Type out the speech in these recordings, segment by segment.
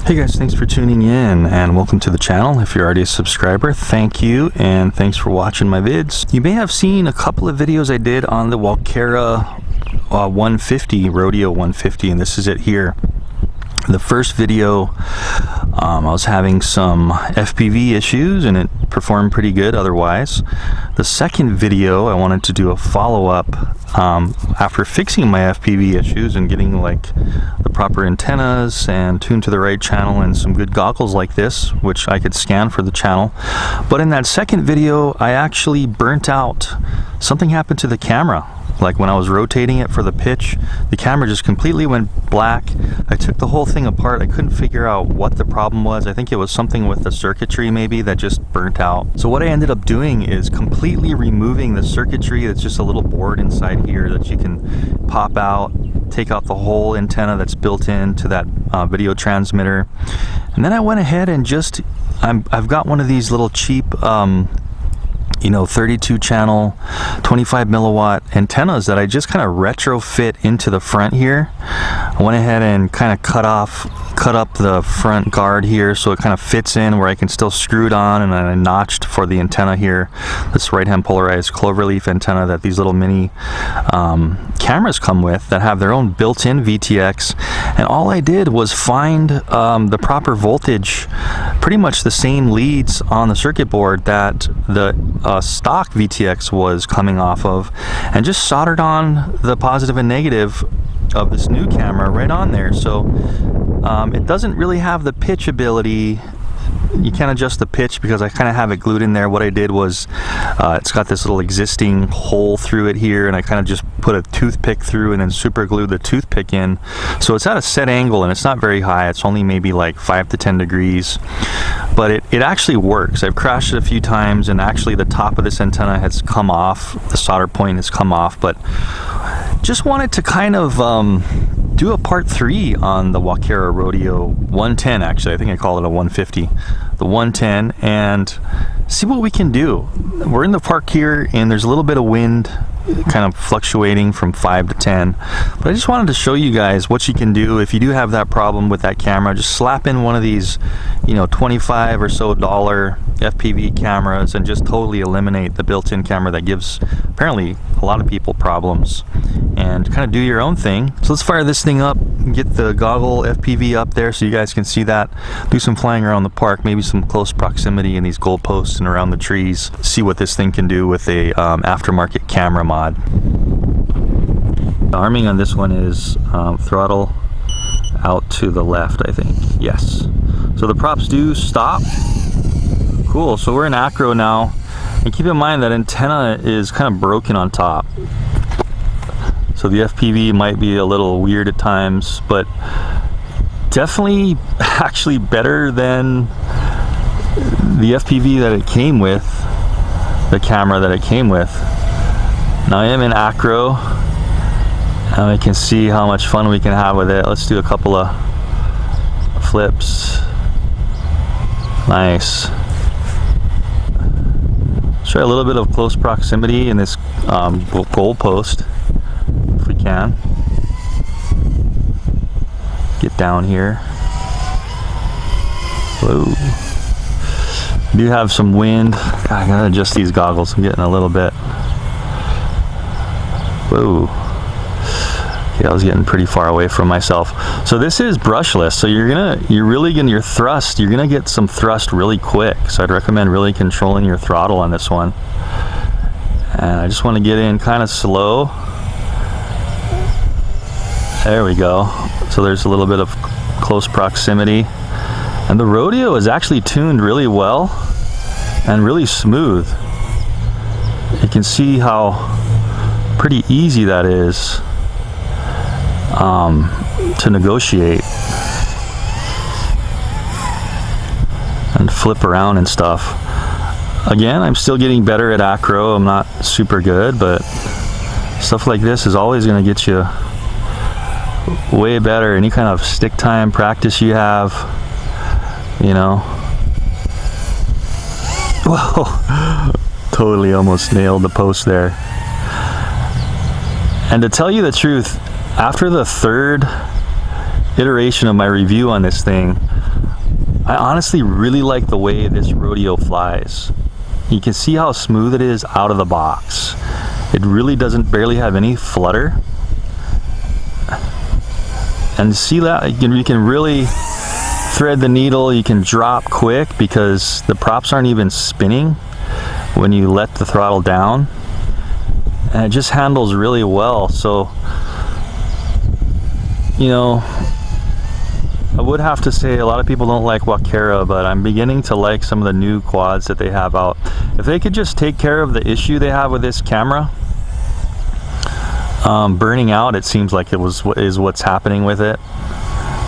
Hey guys, thanks for tuning in and welcome to the channel. If you're already a subscriber, thank you and thanks for watching my vids. You may have seen a couple of videos I did on the WALKERA 150, Rodeo 150, and this is it here. The first video, I was having some FPV issues and it performed pretty good otherwise. The second video, I wanted to do a follow-up after fixing my FPV issues and getting like the proper antennas and tuned to the right channel and some good goggles like this, which I could scan for the channel. But in that second video, I actually burnt out. Something happened to the camera. Like when I was rotating it for the pitch, the camera just completely went black. I took the whole thing apart. I couldn't figure out what the problem was. I think it was something with the circuitry maybe that just burnt out. So what I ended up doing is completely removing the circuitry. It's just a little board inside here that you can pop out, take out the whole antenna that's built into that video transmitter. And then I went ahead and just, I've got one of these little cheap 32 channel 25 milliwatt antennas that I just kind of retrofit into the front here. I went ahead and kind of cut up the front guard here so it kind of fits in where I can still screw it on, and then I notched for the antenna here, this right hand polarized cloverleaf antenna that these little mini cameras come with that have their own built-in VTX. And all I did was find the proper voltage, pretty much the same leads on the circuit board that the stock VTX was coming off of, and just soldered on the positive and negative of this new camera right on there. So it doesn't really have the pitch ability. You can't adjust the pitch because I kind of have it glued in there. What I did was it's got this little existing hole through it here, and I kind of just put a toothpick through and then super glued the toothpick in. So it's at a set angle and it's not very high. It's only maybe like 5 to 10 degrees, but it actually works. I've crashed it a few times and actually the top of this antenna has come off. The solder point has come off, but just wanted to kind of do a part 3 on the WALKERA Rodeo 110. Actually, I think I call it a 150, the 110, and see what we can do. We're in the park here and there's a little bit of wind kind of fluctuating from 5 to 10, but I just wanted to show you guys what you can do if you do have that problem with that camera. Just slap in one of these $25 or so FPV cameras and just totally eliminate the built-in camera that gives apparently a lot of people problems, and kind of do your own thing. So let's fire this thing up, get the goggle FPV up there so you guys can see that, do some flying around the park, maybe some close proximity in these goalposts and around the trees, see what this thing can do with a aftermarket camera mod. The arming on this one is throttle out to the left, I think. Yes. So the props do stop. Cool. So we're in acro now, and keep in mind that antenna is kind of broken on top. So the FPV might be a little weird at times, but definitely actually better than the FPV that it came with, the camera that it came with. Now I am in acro, and we can see how much fun we can have with it. Let's do a couple of flips. Nice. Let's try a little bit of close proximity in this goal post, if we can. Get down here. Whoa. We do have some wind. God, I gotta adjust these goggles. I'm getting a little bit. Whoa. Okay, I was getting pretty far away from myself. So this is brushless, so you're gonna get some thrust really quick. So I'd recommend really controlling your throttle on this one. And I just want to get in kind of slow. There we go. So there's a little bit of close proximity. And the Rodeo is actually tuned really well and really smooth. You can see how pretty easy that is to negotiate and flip around and stuff. Again, I'm still getting better at acro. I'm not super good, but stuff like this is always going to get you way better. Any kind of stick time practice you have, Whoa, totally almost nailed the post there. And to tell you the truth, after the third iteration of my review on this thing, I honestly really like the way this rodeo flies. You can see how smooth it is out of the box. It really doesn't barely have any flutter. And see that you can really thread the needle, you can drop quick because the props aren't even spinning when you let the throttle down, and it just handles really well. So, you know, I would have to say a lot of people don't like WALKERA, but I'm beginning to like some of the new quads that they have out. If they could just take care of the issue they have with this camera, burning out, it seems like is what's happening with it,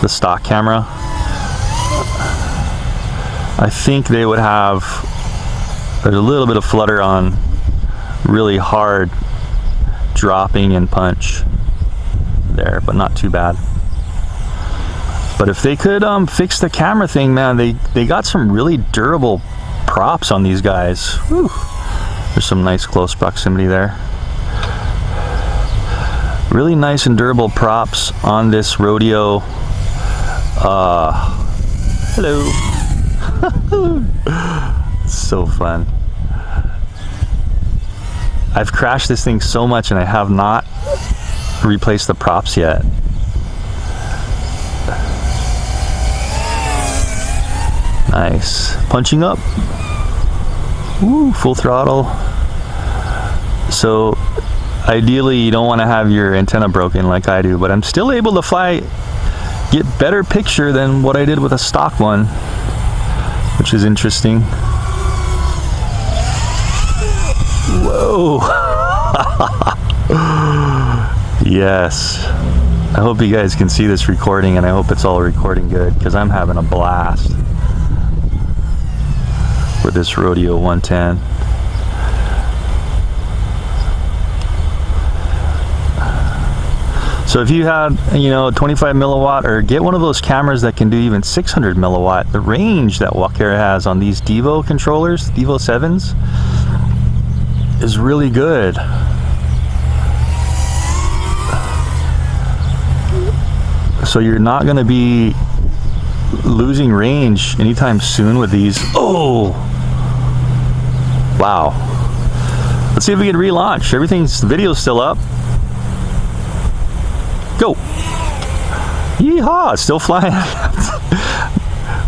the stock camera. I think they would have a little bit of flutter on really hard dropping and punch there, but not too bad. But if they could fix the camera thing, man, they got some really durable props on these guys. Whew. There's some nice close proximity there. Really nice and durable props on this rodeo. Hello. So fun. I've crashed this thing so much and I have not replaced the props yet. Nice. Punching up. Woo, full throttle. So ideally you don't want to have your antenna broken like I do, but I'm still able to get better picture than what I did with a stock one, which is interesting. Whoa. Yes. I hope you guys can see this recording, and I hope it's all recording good, because I'm having a blast with this Rodeo 110. So if you had, you know, 25 milliwatt, or get one of those cameras that can do even 600 milliwatt, the range that WALKERA has on these Devo controllers, Devo 7s, is really good. So you're not going to be losing range anytime soon with these. Oh! Wow. Let's see if we can relaunch. The video's still up. Go! Yeehaw! It's still flying.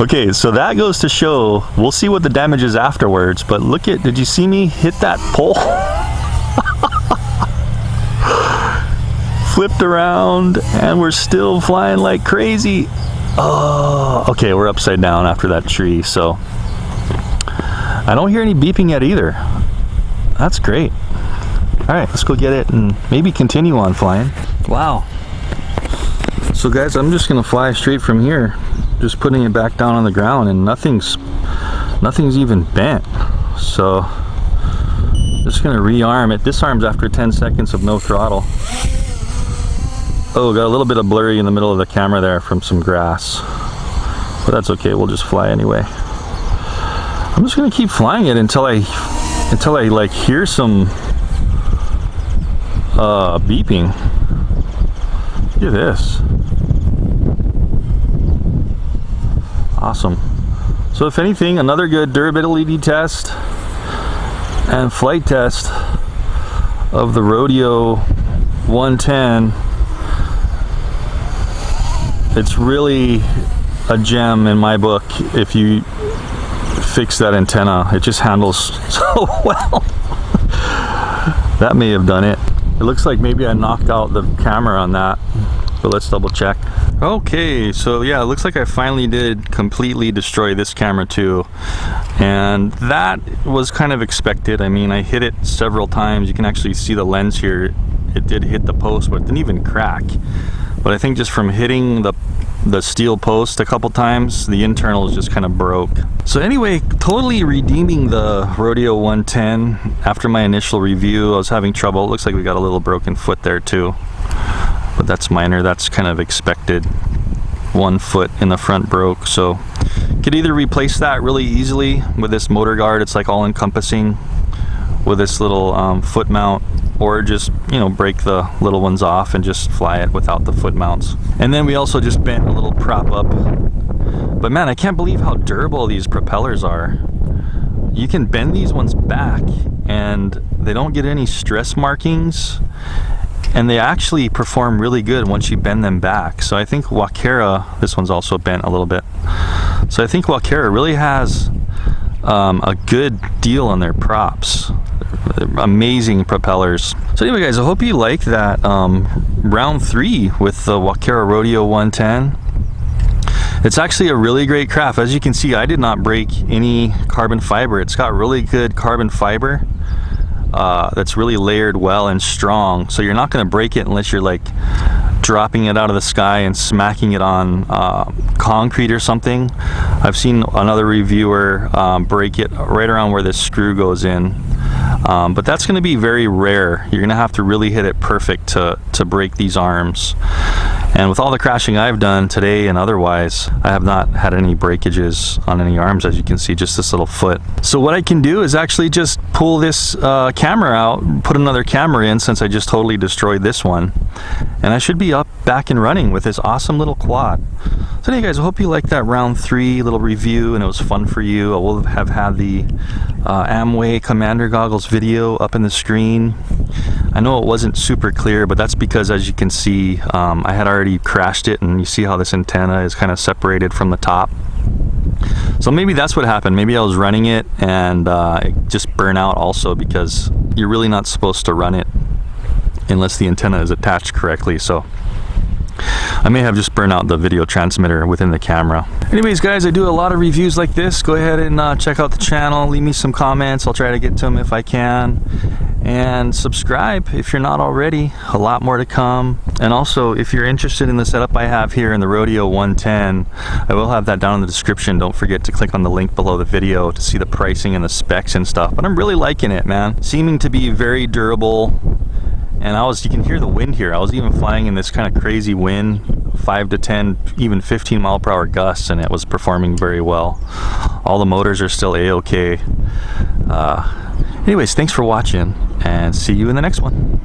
Okay, so that goes to show, we'll see what the damage is afterwards, but look at, did you see me hit that pole? Flipped around, and we're still flying like crazy. Oh, okay, we're upside down after that tree, so I don't hear any beeping yet either. That's great. All right, let's go get it and maybe continue on flying. Wow. So guys, I'm just gonna fly straight from here, just putting it back down on the ground, and nothing's even bent. So just gonna rearm it. Disarms after 10 seconds of no throttle. Oh, got a little bit of blurry in the middle of the camera there from some grass, but that's okay, we'll just fly anyway. I'm just gonna keep flying it until I like hear some beeping. Look at this. Awesome. So if anything, another good durability test and flight test of the Rodeo 110. It's really a gem in my book if you fix that antenna. It just handles so well. That may have done it. It looks like maybe I knocked out the camera on that, but let's double check. Okay, so yeah, it looks like I finally did completely destroy this camera too, and that was kind of expected. I mean, I hit it several times. You can actually see the lens here. It did hit the post, but it didn't even crack. But I think just from hitting the steel post a couple times, the internals just kind of broke. So anyway, totally redeeming the Rodeo 110 after my initial review. I was having trouble. It looks like we got a little broken foot there too, but that's minor. That's kind of expected. One foot in the front broke, so could either replace that really easily with this motor guard. It's like all encompassing with this little foot mount, or just, you know, break the little ones off and just fly it without the foot mounts. And then we also just bent a little prop up But man, I can't believe how durable these propellers are. You can bend these ones back and they don't get any stress markings, and they actually perform really good once you bend them back. So I think WALKERA, this one's also bent a little bit, so I think WALKERA really has a good deal on their props. They're amazing propellers. So anyway guys, I hope you like that round 3 with the WALKERA Rodeo 110. It's actually a really great craft. As you can see, I did not break any carbon fiber. It's got really good carbon fiber that's really layered well and strong, so you're not going to break it unless you're like dropping it out of the sky and smacking it on concrete or something. I've seen another reviewer break it right around where this screw goes in, but that's going to be very rare. You're going to have to really hit it perfect to break these arms. And with all the crashing I've done today and otherwise, I have not had any breakages on any arms, as you can see, just this little foot. So what I can do is actually just pull this camera out, put another camera in, since I just totally destroyed this one, and I should be up back and running with this awesome little quad. So anyway guys, I hope you liked that round 3 little review and it was fun for you. I will have had the Amway Commander Goggles video up in the screen. I know it wasn't super clear, but that's because, as you can see, I had already crashed it, and you see how this antenna is kind of separated from the top. So maybe that's what happened. Maybe I was running it and it just burned out also, because you're really not supposed to run it unless the antenna is attached correctly. So I may have just burned out the video transmitter within the camera. Anyways guys, I do a lot of reviews like this. Go ahead and check out the channel, leave me some comments. I'll try to get to them if I can, and subscribe if you're not already. A lot more to come. And also, if you're interested in the setup I have here in the Rodeo 110, I will have that down in the description. Don't forget to click on the link below the video to see the pricing and the specs and stuff. But I'm really liking it, man. Seeming to be very durable. And you can hear the wind here. I was even flying in this kind of crazy wind, 5 to 10, even 15 mile per hour gusts, and it was performing very well. All the motors are still A-okay. Anyways, thanks for watching, and see you in the next one.